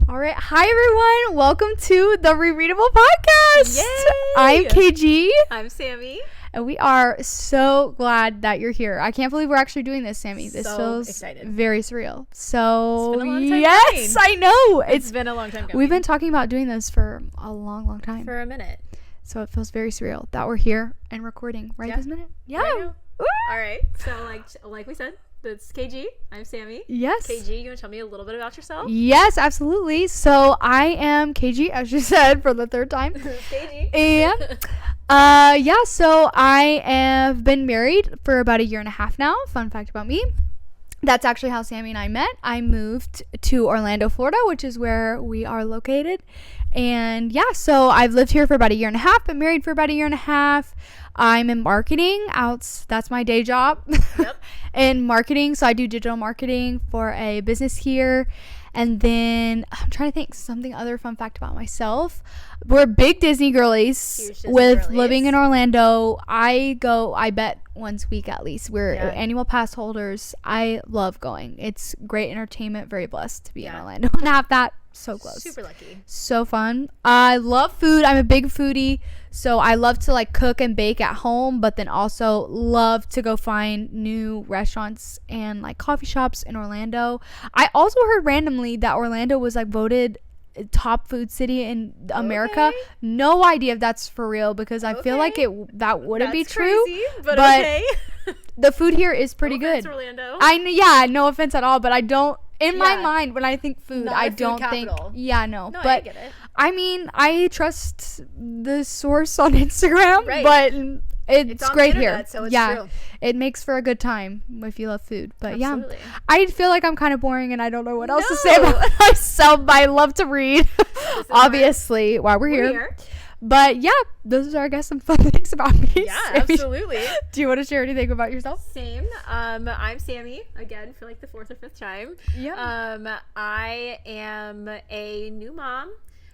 All right. Hi, everyone. Welcome to the Re-readable Podcast. Yay! I'm KG. I'm Sammy. And we are so glad that you're here. I can't believe we're actually doing this, Sammy. This So feels excited. very surreal. So, It's been a long time yes, coming. I know. It's been a long time coming. We've been talking about doing this for a long time. for a minute. So it feels very surreal that we're here and recording right Yeah. this minute. Yeah. Right now. Woo! All right. So like we said, that's KG. I'm Sammy. Yes. KG, you want to tell me a little bit about yourself? Yes, absolutely. So I am KG, as you said, for the third time. KG. And so I have been married for about 1.5 years now. Fun fact about me. That's actually how Sammy and I met. I moved to Orlando, Florida, which is where we are located. And so I've lived here for about 1.5 years, been married for about 1.5 years. I'm in marketing. That's my day job. Yep. In marketing. So I do digital marketing for a business here. And then I'm trying to think something other fun fact about myself. We're big Disney girlies. Huge Disney with girlies. living in Orlando. I bet once a week at least. We're Yeah. annual pass holders. I love going. It's great entertainment. Very blessed to be in Yeah. Orlando and have that so close. Super lucky. So fun. I love food. I'm a big foodie. So I love to cook and bake at home, but then also love to go find new restaurants and coffee shops in Orlando. I also heard randomly that Orlando was voted top food city in America. Okay. No idea if that's for real because I feel like Okay. that wouldn't be That's true. crazy, but but okay. The food here is pretty No offense, good. Orlando. No offense at all, but I don't. In my Yeah. mind, when I think food, Not I a food don't capital. think. Yeah, no. No, I But get it. I mean, I trust the source on Instagram, Right. but it's on the great internet, here. so it's yeah, true. It makes for a good time if you love food. But Absolutely. I feel like I'm kind of boring and I don't know what else to No. say about myself. But I love to read, is obviously, while we're here. But those are, I guess, some fun things about me. Yeah, Sammy. absolutely. Do you want to share anything about yourself? Same. I'm Sammy again for the 4th or 5th time. Yeah. I am a new mom.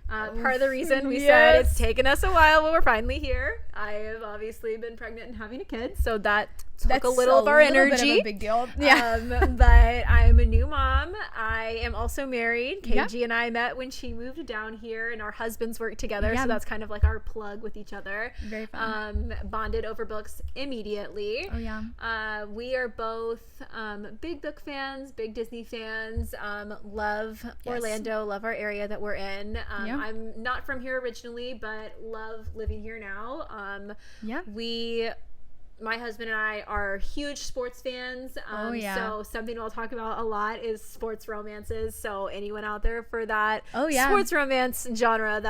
Part of the reason we said Yes. it's taken us a while, but we're finally here. I have obviously been pregnant and having a kid, so that took a little of our energy. Bit of a big deal. Yeah. But I'm a new mom. I am also married. Yeah. KG and I met when she moved down here, and our husbands work together, Yeah. so that's kind of our plug with each other. Very fun. Bonded over books immediately. Oh yeah. We are both big book fans, big Disney fans, love Yes. Orlando, love our area that we're in. Yeah. I'm not from here originally, but love living here now. Yeah. My husband and I are huge sports fans. Oh, yeah. So something we'll talk about a lot is sports romances. So anyone out there for that Oh, yeah. sports romance genre,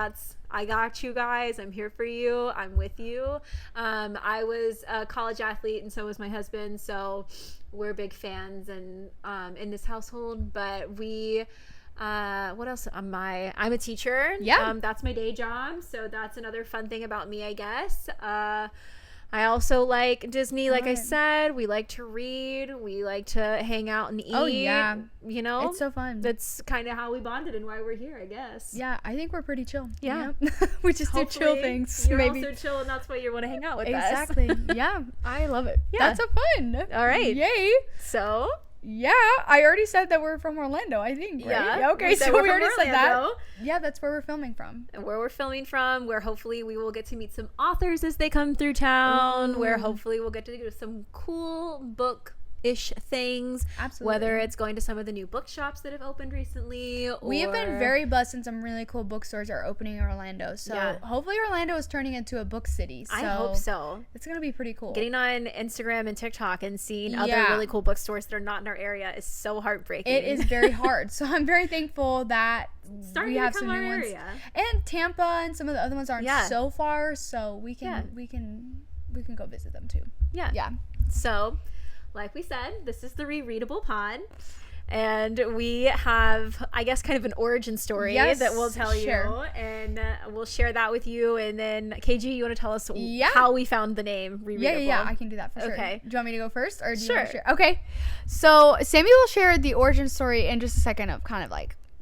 I got you guys. I'm here for you. I'm with you. I was a college athlete and so was my husband. So we're big fans and in this household. But what else am I? I'm a teacher. Yeah. That's my day job. So that's another fun thing about me, I guess. I also like Disney, like I Right. said. We like to read. We like to hang out and eat. Oh, yeah. You know? It's so fun. That's kind of how we bonded and why we're here, I guess. Yeah, I think we're pretty chill. Yeah. We just do chill Hopefully things. You're Maybe. also chill and that's why you want to hang out with Exactly. us. Yeah, I love it. Yeah. That's so fun. All right. Yay. So, Yeah, I already said that we're from Orlando, I think. Right? yeah. Okay, said so we're we from already said that. Orlando. Yeah, that's where we're filming from. And where we're filming from, where hopefully we will get to meet some authors as they come through town, where hopefully we'll get to do some cool book-ish things. Absolutely. Whether it's going to some of the new bookshops that have opened recently. We have been or- very blessed and some really cool bookstores are opening in Orlando. So Yeah. hopefully Orlando is turning into a book city. So I hope so. It's going to be pretty cool. Getting on Instagram and TikTok and seeing other Yeah. really cool bookstores that are not in our area is so heartbreaking. It is very hard. So I'm very thankful that starting we to have become some our new ones. area. And Tampa and some of the other ones aren't Yeah. so far, so we can Yeah. we can go visit them too. Yeah. Yeah. So, like we said, this is the Re-readable Pod. And we have, I guess, kind of an origin story Yes, that we'll tell you. sure. And we'll share that with you. And then, KG, you want to tell us Yeah. how we found the name Re-readable? Yeah, I can do that for sure. Okay. Do you want me to go first, or do you Sure. want to share? Okay. So Sammy will share the origin story in just a second of kind of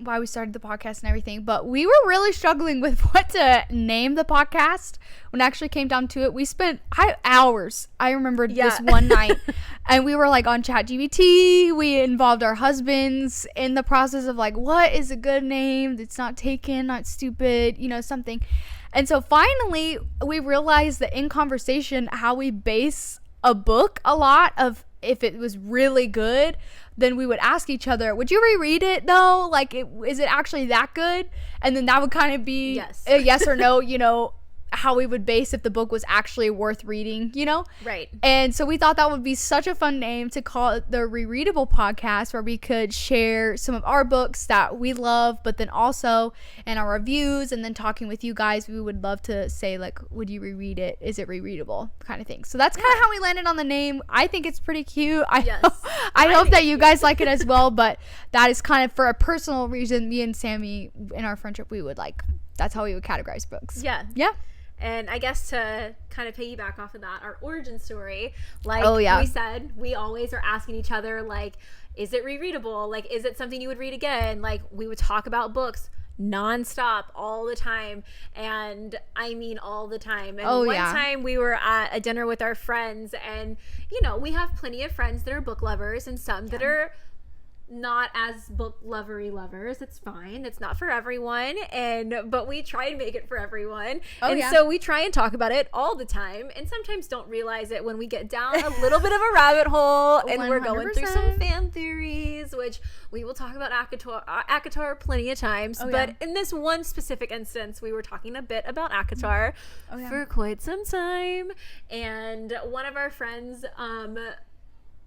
why we started the podcast and everything, but we were really struggling with what to name the podcast. When it actually came down to it, we spent hours. I remember this one night, and we were like on ChatGPT. We involved our husbands in the process of like, what is a good name that's not taken, not stupid, something. And so finally, we realized that in conversation, how we base a book a lot of, if it was really good, then we would ask each other, would you reread it though? Like, is it actually that good? And then that would kind of be a yes or no, how we would base if the book was actually worth reading, Right. And so we thought that would be such a fun name to call it the Re-readable Podcast, where we could share some of our books that we love, but then also in our reviews, and then talking with you guys, we would love to say, like, would you reread it? Is it rereadable? Kind of thing. So that's kind of how we landed on the name. I think it's pretty cute. I hope that you guys like it as well, but that is kind of for a personal reason. Me and Sammy, in our friendship, that's how we would categorize books. Yeah. And I guess to kind of piggyback off of that, our origin story, we said, we always are asking each other, like, is it rereadable? Like, is it something you would read again? Like, we would talk about books nonstop all the time. And I mean, all the time. And one time we were at a dinner with our friends, and, we have plenty of friends that are book lovers and some that are not as book lovers. It's fine. It's not for everyone, but we try and make it for everyone. So we try and talk about it all the time, and sometimes don't realize it when we get down a little bit of a rabbit hole and 100%. We're going through some fan theories, which we will talk about ACOTAR plenty of times. But in this one specific instance, we were talking a bit about ACOTAR for quite some time, and one of our friends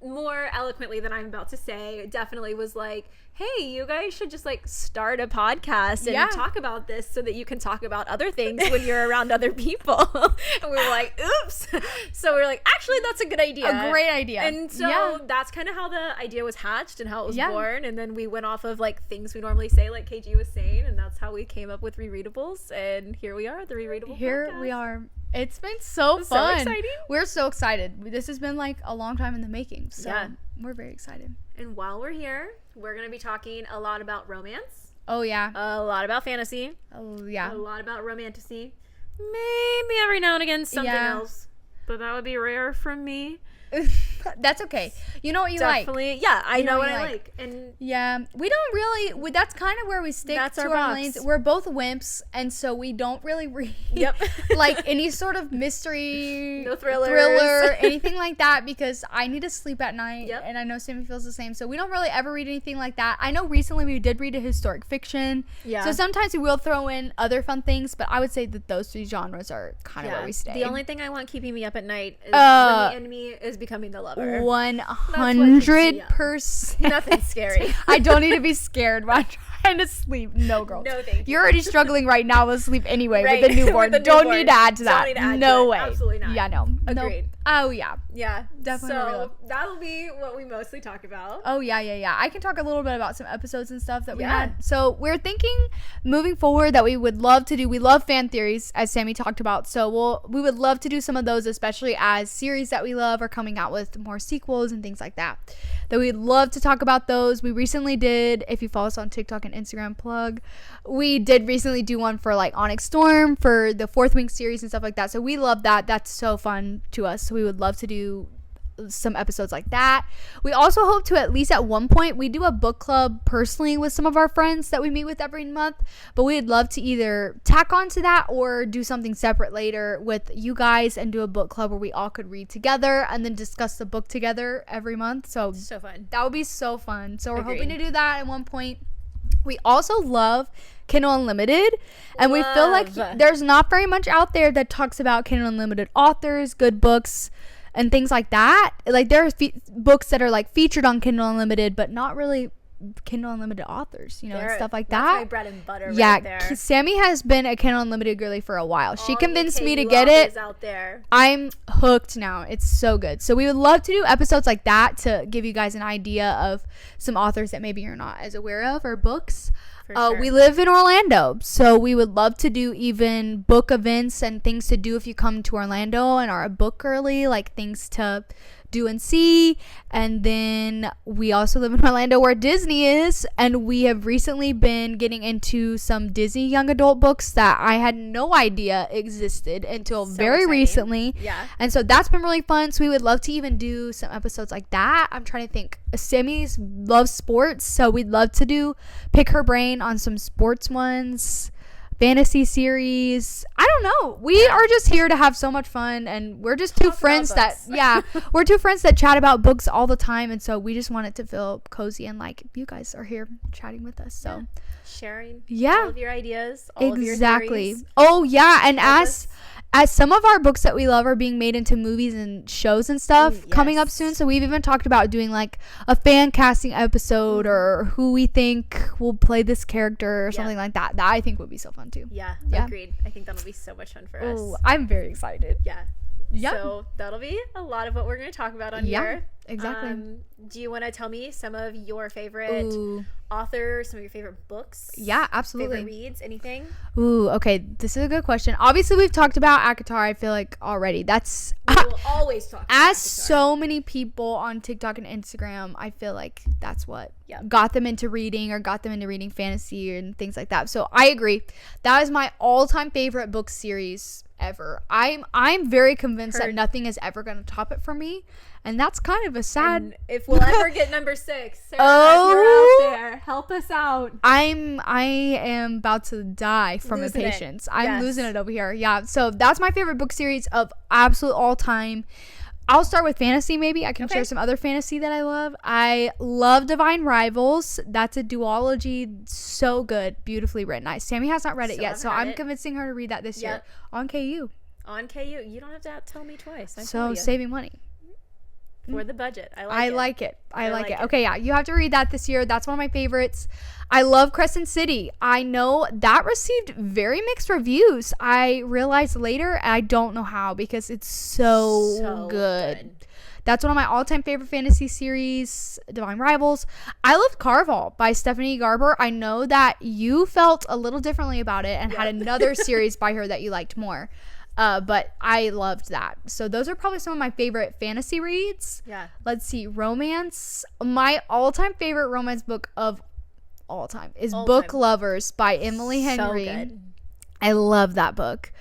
more eloquently than I'm about to say, definitely was like, hey, you guys should just like start a podcast and talk about this so that you can talk about other things when you're around other people. And we were like, oops. So we were like, actually, that's a good idea. A great idea. And so that's kind of how the idea was hatched and how it was born. And then we went off of like things we normally say, like KG was saying, and that's how we came up with Re-readables. And here we are, the Re-readable Podcast. We are. It's been so fun. So exciting. We're so excited. This has been like a long time in the making. So we're very excited. And while we're here, we're going to be talking a lot about romance. Oh, yeah. A lot about fantasy. Oh, yeah. A lot about romantasy. Maybe every now and again something else. But that would be rare from me. That's okay. You know what you Definitely. like. Yeah, I know what I like. And yeah, we don't really, that's kind of where we stick to our lanes. We're both wimps, and so we don't really read like any sort of mystery, no thriller, anything like that, because I need to sleep at night, and I know Sammy feels the same. So we don't really ever read anything like that. I know recently we did read a historic fiction. Yeah. So sometimes we will throw in other fun things, but I would say that those three genres are kind of where we stay. The only thing I want keeping me up at night is when the enemy is becoming the lover. 100%. Nothing scary. I don't need to be scared when I'm trying to sleep. No, girl. No, thank you. You're already struggling right now with sleep anyway with the newborn. Don't need to add to that. No way. Absolutely not. Yeah, no. Agreed. Nope. Oh, yeah. Yeah. Definitely. So that'll be what we mostly talk about. Oh, yeah. I can talk a little bit about some episodes and stuff that we had. So we're thinking moving forward that we would love to do. We love fan theories, as Sammy talked about. So we would love to do some of those, especially as series that we love are coming out with more sequels and things like that. That we'd love to talk about those. We recently did, if you follow us on TikTok and Instagram, plug, we did recently do one for like Onyx Storm for the Fourth Wing series and stuff like that. So we love that. That's so fun to us. So we would love to do some episodes like that. We also hope to, at least at one point, we do a book club personally with some of our friends that we meet with every month, but we'd love to either tack on to that or do something separate later with you guys and do a book club where we all could read together and then discuss the book together every month. So fun. That would be so fun. So we're hoping to do that at one point. We also love Kindle Unlimited, and we feel like there's not very much out there that talks about Kindle Unlimited authors, good books, and things like that. Like, there are books that are like featured on Kindle Unlimited, but not really Kindle Unlimited authors, and stuff like that. That's my bread and butter right there. Sammy has been a Kindle Unlimited girly for a while. She convinced me to get it. Out there. I'm hooked now. It's so good. So we would love to do episodes like that to give you guys an idea of some authors that maybe you're not as aware of, or books. Sure. We live in Orlando, so we would love to do even book events and things to do if you come to Orlando and are a book girly, like things to do and see. And then we also live in Orlando where Disney is, and we have recently been getting into some Disney young adult books that I had no idea existed until very exciting. Recently. Yeah. And so that's been really fun. So we would love to even do some episodes like that. I'm trying to think. Sammy loves sports, so we'd love to pick her brain on some sports ones. Fantasy series. I don't know. We are just here to have so much fun, and we're just two friends that we're two friends that chat about books all the time, and so we just want it to feel cozy and like you guys are here chatting with us. So sharing all of your ideas, all of your theories. Oh yeah, and as some of our books that we love are being made into movies and shows and stuff coming up soon. So we've even talked about doing like a fan casting episode or who we think will play this character or something like that. That I think would be so fun too. Yeah, agreed. I think that'll be so much fun for us. Oh, I'm very excited. Yeah. So that'll be a lot of what we're going to talk about on here. Exactly. Do you want to tell me some of your favorite authors, some of your favorite books? Yeah, absolutely. Favorite reads, anything? Ooh, okay. This is a good question. Obviously, we've talked about ACOTAR, I feel like, already. We will always talk about As ACOTAR. So many people on TikTok and Instagram, I feel like that's what got them into reading or got them into reading fantasy and things like that. So I agree. That is my all-time favorite book series ever. I'm very convinced that nothing is ever going to top it for me, and that's kind of a sad. And if we'll ever get number 6, Sarah, if you're out there, help us out. I am about to die from impatience. I'm losing it over here. Yeah, so that's my favorite book series of absolute all time. I'll start with fantasy. Maybe I can share some other fantasy that I love. I love Divine Rivals. That's a duology. So good. Beautifully written. Sammy has not read it yet, so I'm convincing her to read that this year on KU. On KU. You don't have to tell me twice. So saving money. For the budget. I like it. I like it. Okay, yeah. You have to read that this year. That's one of my favorites. I love Crescent City. I know that received very mixed reviews. I realized later, I don't know how, because it's so good. That's one of my all-time favorite fantasy series, Divine Rivals. I loved Carval by Stephanie Garber. I know that you felt a little differently about it and had another series by her that you liked more. But I loved that. So those are probably some of my favorite fantasy reads. Yeah. Let's see. Romance. My all-time favorite romance book of all time is Book Lovers by Emily Henry. So good. I love that book.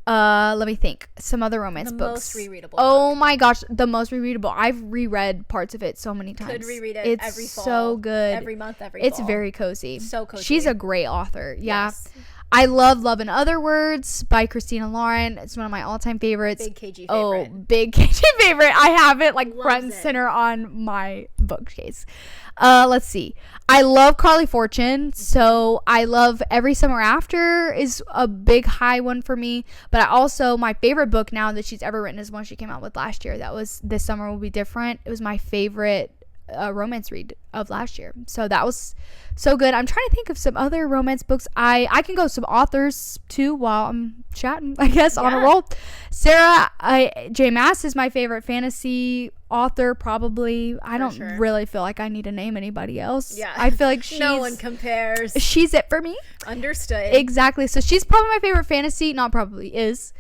Let me think. Some other romance books. The most rereadable. Oh my gosh, the most rereadable. I've reread parts of it so many times. Could reread it every fall. It's so good. Every month, every fall. It's very cozy. So cozy. She's a great author. Yeah. Yes. I love Love in Other Words by Christina Lauren. It's one of my all-time favorites. Big KG favorite. Oh, big KG favorite. I have it like front and center on my bookcase. Let's see. I love Carly Fortune. So I love Every Summer After is a big high one for me. But I also, my favorite book now that she's ever written is one she came out with last year. That was This Summer Will Be Different. It was my favorite romance read of last year. So that was so good. I'm trying to think of some other romance books. I can go some authors too while I'm chatting, I guess, on a roll. Sarah J. Maas is my favorite fantasy author, probably. I don't really feel like I need to name anybody else. Yeah. I feel like no one compares. She's it for me. Understood. Exactly. So she's probably my favorite fantasy. Not probably, is.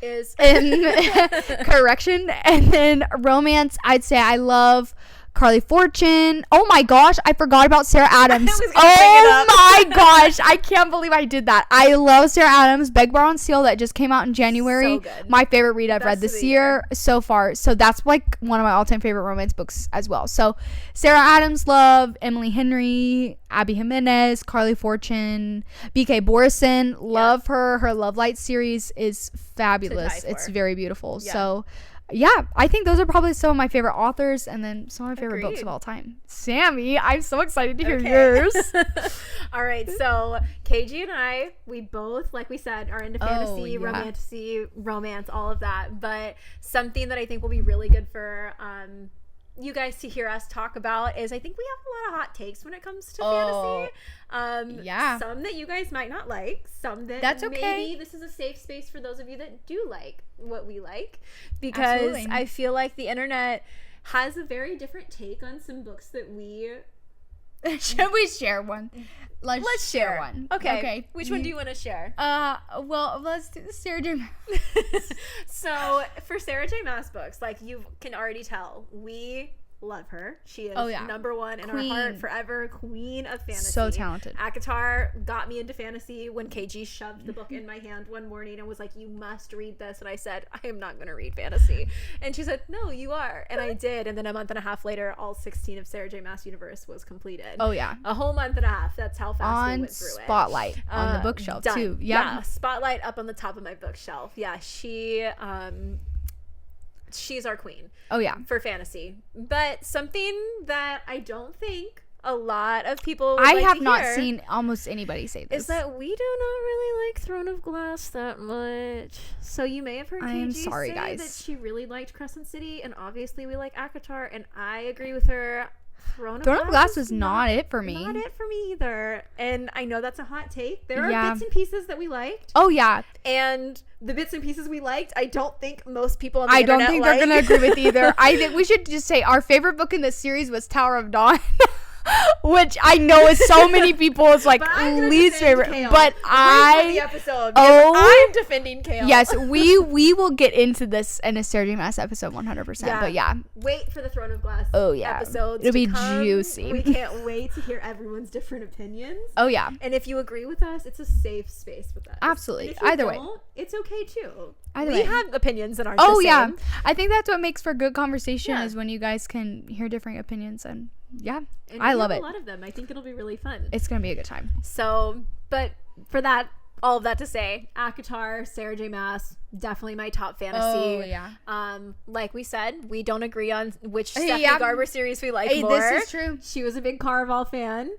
Correction. And then romance, I'd say I love Carly Fortune. Oh my gosh, I forgot about Sarah Adams. Oh my gosh, I can't believe I did that. I love Sarah Adams. Beg, Borrow, and Steal that just came out in January. So good. My favorite read I've read this year so far. So that's like one of my all-time favorite romance books as well. So Sarah Adams, love. Emily Henry, Abby Jimenez, Carly Fortune, BK Borison, love her. Her Love Light series is fabulous. It's very beautiful. Yeah. So yeah, I think those are probably some of my favorite authors, and then some of my favorite books of all time. Sammy, I'm so excited to hear yours. All right, so KG and I, we both, like we said, are into fantasy, romance, all of that. But something that I think will be really good for you guys to hear us talk about is I think we have a lot of hot takes when it comes to fantasy. Some that you guys might not like, some that maybe this is a safe space for those of you that do like what we like, because I feel like the internet has a very different take on some books that we Should we share one? Let's share one. Okay. Which one do you want to share? Well, let's do the Sarah J. So for Sarah J. Maas books, like you can already tell, we love her. She is number one in our heart forever, queen of fantasy. So talented. ACOTAR got me into fantasy when KG shoved the book in my hand one morning and was like, you must read this. And I said, I am not going to read fantasy. And she said, no, you are. And I did. And then a month and a half later, all 16 of Sarah J. Maas Universe was completed. Oh, yeah. A whole month and a half. That's how fast we went through it. Spotlight on the bookshelf, done. too. Yeah. Spotlight up on the top of my bookshelf. Yeah, she's our queen. Oh, yeah. For fantasy. But something that I don't think a lot of people I have not seen almost anybody say this. Is that we do not really like Throne of Glass that much. So you may have heard KG say that she really liked Crescent City, and obviously we like ACOTAR, and I agree with her. Throne of Glass was not it for me. Not it for me either. And I know that's a hot take. There are bits and pieces that we liked. Oh, yeah. And the bits and pieces we liked, I don't think most people on the internet they're going to agree with either. I think we should just say our favorite book in the series was Tower of Dawn. Which I know is so many people's like least favorite, but I'm defending Kale. Yes, we will get into this in a Sarah J. Maas episode 100%. Yeah. But yeah, wait for the Throne of Glass. Episodes. It'll be juicy. We can't wait to hear everyone's different opinions. Oh yeah, and if you agree with us, it's a safe space with us. Absolutely. Either way, it's okay too. We have opinions that aren't the same. Yeah, I think that's what makes for good conversation is when you guys can hear different opinions and. Yeah, and I love it. A lot of them. I think it'll be really fun. It's gonna be a good time. So, but for that, all of that to say, ACOTAR, Sarah J. Maas, definitely my top fantasy. Oh yeah. Like we said, we don't agree on which Stephanie Garber series we like more. This is true. She was a big Caraval fan.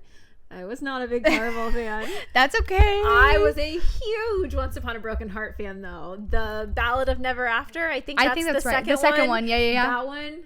I was not a big Caraval fan. That's okay. I was a huge Once Upon a Broken Heart fan, though. The Ballad of Never After. I think that's the right. The second one. Yeah. That one.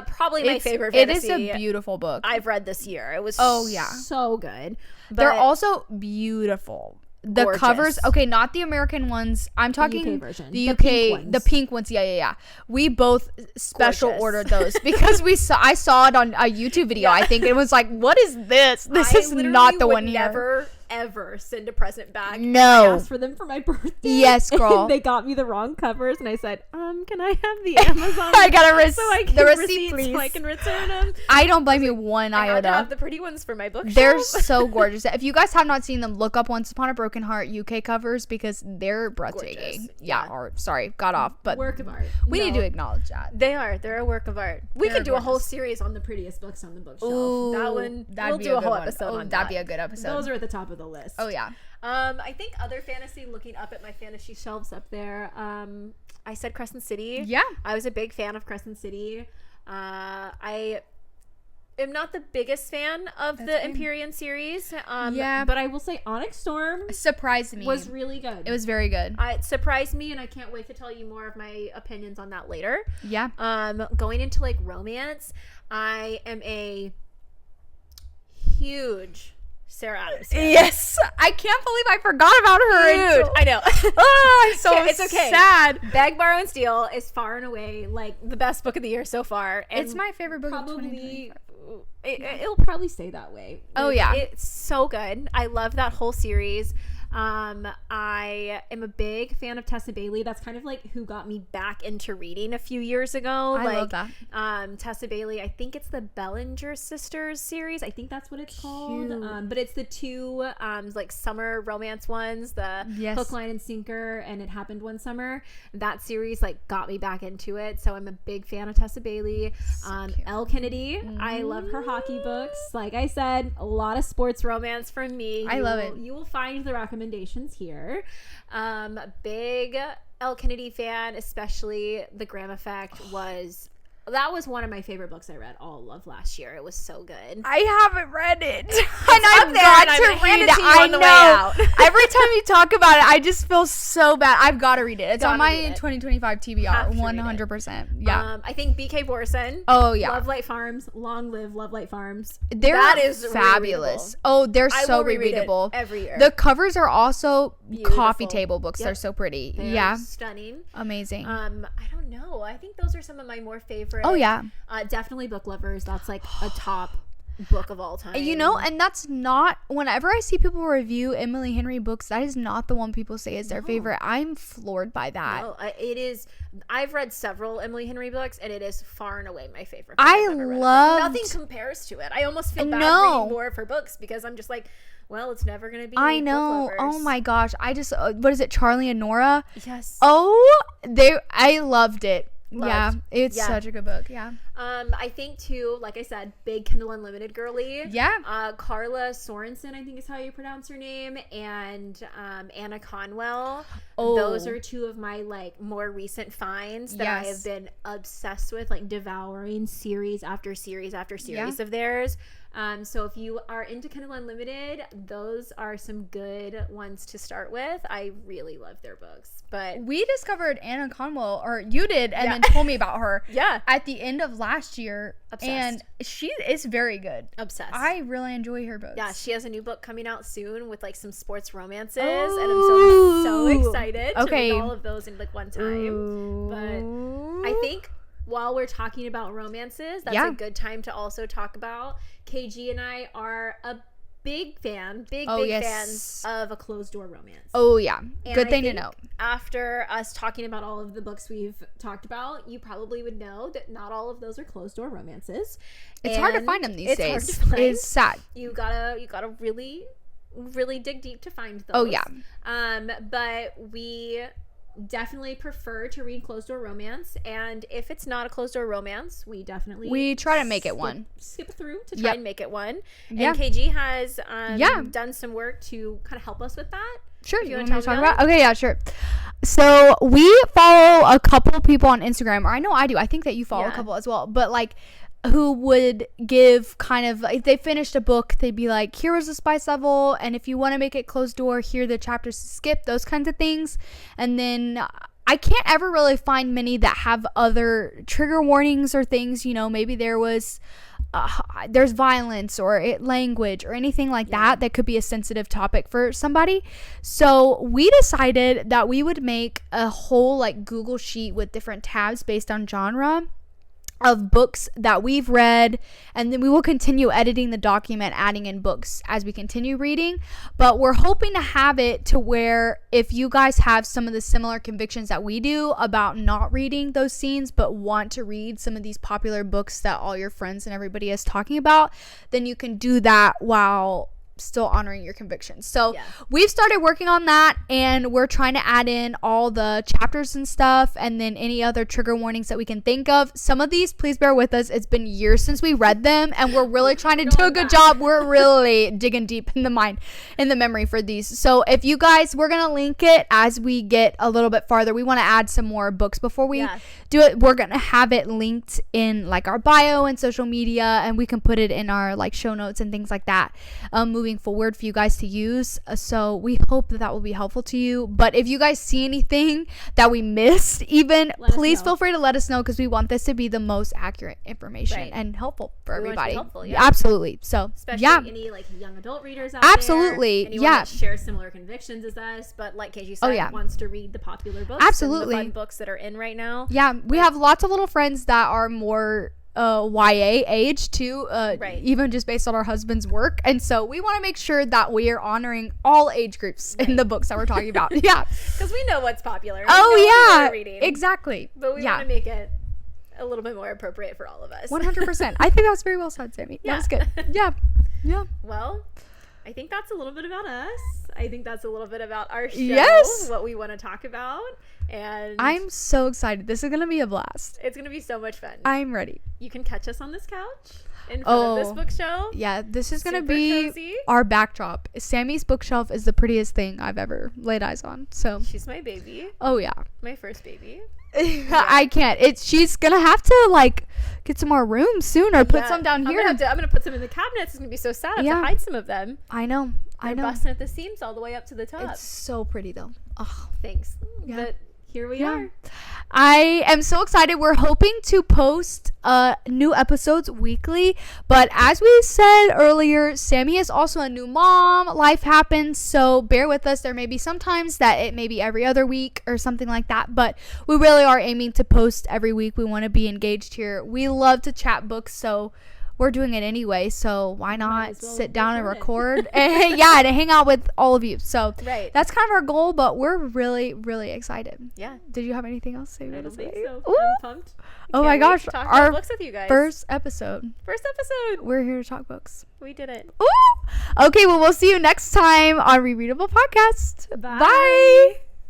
Probably my favorite fantasy. It is a beautiful book I've read this year. It was so good. But they're also beautiful. The gorgeous. Covers, okay, not the American ones. I'm talking the UK version. The UK, the pink ones. Yeah. We both special ordered those because I saw it on a YouTube video. I think it was like, what is this? This is not the one here. Never ever send a present back. No. I asked for them for my birthday. Yes, girl. And they got me the wrong covers, and I said, can I have the Amazon? I got a receipt. So I can receipt, please. So I can return them. I don't blame you one iota. I have the pretty ones for my bookshelf. They're so gorgeous. If you guys have not seen them, look up Once Upon a Broken Heart UK covers because they're breathtaking. Got off, but work of art. We need to acknowledge that. They're a work of art. We could do a whole series on the prettiest books on the bookshelf. Ooh, that one, we'll do a whole episode on that. That'd be a good episode. Those are at the top of the list. Oh yeah. I think other fantasy, looking up at my fantasy shelves up there, I said Crescent City. Yeah. I was a big fan of Crescent City. I am not the biggest fan of the Empyrean series. But I will say Onyx Storm surprised me. Was really good. It was very good. It surprised me, and I can't wait to tell you more of my opinions on that later. Yeah. Going into like romance, I am a huge Sarah Adams fan. Yes, I can't believe I forgot about her. Dude, I know. I'm so it's okay. sad. Beg, Borrow, and Steal is far and away like the best book of the year so far. And it's my favorite book of 2025. It'll probably stay that way. Oh yeah, it's so good. I love that whole series. I am a big fan of Tessa Bailey. That's kind of like who got me back into reading a few years ago. I love that. Tessa Bailey, I think it's the Bellinger Sisters series. I think that's what it's called. But it's the two like summer romance ones, the Hook, Line, and Sinker, and It Happened One Summer. That series like got me back into it. So I'm a big fan of Tessa Bailey. Elle Kennedy. I love her hockey books. Like I said, a lot of sports romance from me. I love it. You will find the recommendations here. Big Elle Kennedy fan, especially The Graham Effect that was one of my favorite books I read all of last year. It was so good. I haven't read it. And I've got to read it. I know. Every time you talk about it, I just feel so bad. I've got to read it. It's on my 2025 TBR. 100%. Yeah. I think BK Borson. Oh, yeah. Love Light Farms. Long live Love Light Farms. That is fabulous. Oh, they're so rereadable. Every year. The covers are also beautiful. Coffee table books. Yep. They're so pretty. They're stunning. Amazing. I don't know. I think those are some of my more favorite. Oh yeah. Definitely Book Lovers. That's like a top book of all time. You know, and that's not, whenever I see people review Emily Henry books, that is not the one people say is their favorite. I'm floored by that. No, it is. I've read several Emily Henry books, and it is far and away my favorite. I love. Nothing compares to it. I almost feel bad reading more of her books because I'm just like, well, it's never gonna be. I know. Oh my gosh. I just. What is it? Charlie and Nora. Yes. Oh, I loved it. Yeah, it's such a good book. Yeah. I think too, like I said, big Kindle Unlimited girly. Yeah. Carla Sorensen, I think is how you pronounce her name, and Anna Conwell. Oh. Those are two of my like more recent finds that I have been obsessed with, like devouring series after series after series of theirs. So if you are into Kindle Unlimited, those are some good ones to start with. I really love their books. But we discovered Anna Conwell, or you did, and then told me about her. At the end of last year. Obsessed. And she is very good. Obsessed. I really enjoy her books. Yeah, she has a new book coming out soon with like some sports romances, and I'm so excited to read all of those in like one time. But I think while we're talking about romances, that's a good time to also talk about KG and I are a big fans of a closed door romance. Oh yeah, and good thing to know. After us talking about all of the books we've talked about, you probably would know that not all of those are closed door romances. It's hard to find them these days. It's hard to find. It's sad. You gotta really dig deep to find those. Oh yeah. But we definitely prefer to read closed door romance, and if it's not a closed door romance, we try to make it one. Skip through to try and make it one. Yeah. And KG has done some work to kind of help us with that. Sure. You want to talk about it? Okay, yeah, sure. So we follow a couple people on Instagram, or I know I do. I think that you follow a couple as well, but like who would give kind of, if they finished a book, they'd be like, here was the spice level, and if you want to make it closed door, here are the chapters to skip, those kinds of things. And then I can't ever really find many that have other trigger warnings or things, you know, maybe there's violence or language or anything like that could be a sensitive topic for somebody. So we decided that we would make a whole like Google sheet with different tabs based on genre of books that we've read, and then we will continue editing the document, adding in books as we continue reading. But we're hoping to have it to where if you guys have some of the similar convictions that we do about not reading those scenes but want to read some of these popular books that all your friends and everybody is talking about, then you can do that while still honoring your convictions. So we've started working on that, and we're trying to add in all the chapters and stuff, and then any other trigger warnings that we can think of. Some of these, please bear with us, it's been years since we read them, and we're really trying to do a good job. We're really digging deep in the memory for these. So if you guys, we're gonna link it as we get a little bit farther. We want to add some more books before we do it. We're gonna have it linked in like our bio and social media, and we can put it in our like show notes and things like that moving forward for you guys to use. So we hope that will be helpful to you. But if you guys see anything that we missed, please feel free to let us know, because we want this to be the most accurate information and helpful for everybody. Absolutely. So especially any like young adult readers out there. Anyone that shares similar convictions as us, but like KG said, wants to read the popular books. Absolutely. And the fun books that are in right now. We have lots of little friends that are more YA age too, even just based on our husband's work, and so we want to make sure that we are honoring all age groups in the books that we're talking about. Because we know what's popular. Reading. Exactly. But we want to make it a little bit more appropriate for all of us. 100%. I think that was very well said, Sammy. That was good. Well, I think that's a little bit about us. I think that's a little bit about our show, what we want to talk about. And I'm so excited. This is going to be a blast. It's going to be so much fun. I'm ready. You can catch us on this couch in front of this bookshelf. Yeah, this is going to be cozy. Our backdrop. Sammy's bookshelf is the prettiest thing I've ever laid eyes on. So she's my baby. Oh, yeah. My first baby. I can't. She's gonna have to like get some more room soon, or put some down here. I'm gonna put some in the cabinets. It's gonna be so sad. I have to hide some of them. I know. They're busting at the seams all the way up to the top. It's so pretty though. Oh, thanks. But here we are. I am so excited. We're hoping to post new episodes weekly, but as we said earlier, Sammy is also a new mom. Life happens, so bear with us. There may be sometimes that it may be every other week or something like that, but we really are aiming to post every week. We want to be engaged here. We love to chat books, so we're doing it anyway, so why not as well sit down and record record and yeah, to hang out with all of you. So Right. that's kind of our goal, but we're really, really excited. Yeah. Did you have anything else to say? I don't think Say? so. Ooh. I'm pumped. Oh my Can't wait gosh, to talk our about books with you guys. First episode. First episode. We're here to talk books. We did it. Ooh. Okay, well, we'll see you next time on Re-readable Podcast. Bye. Bye.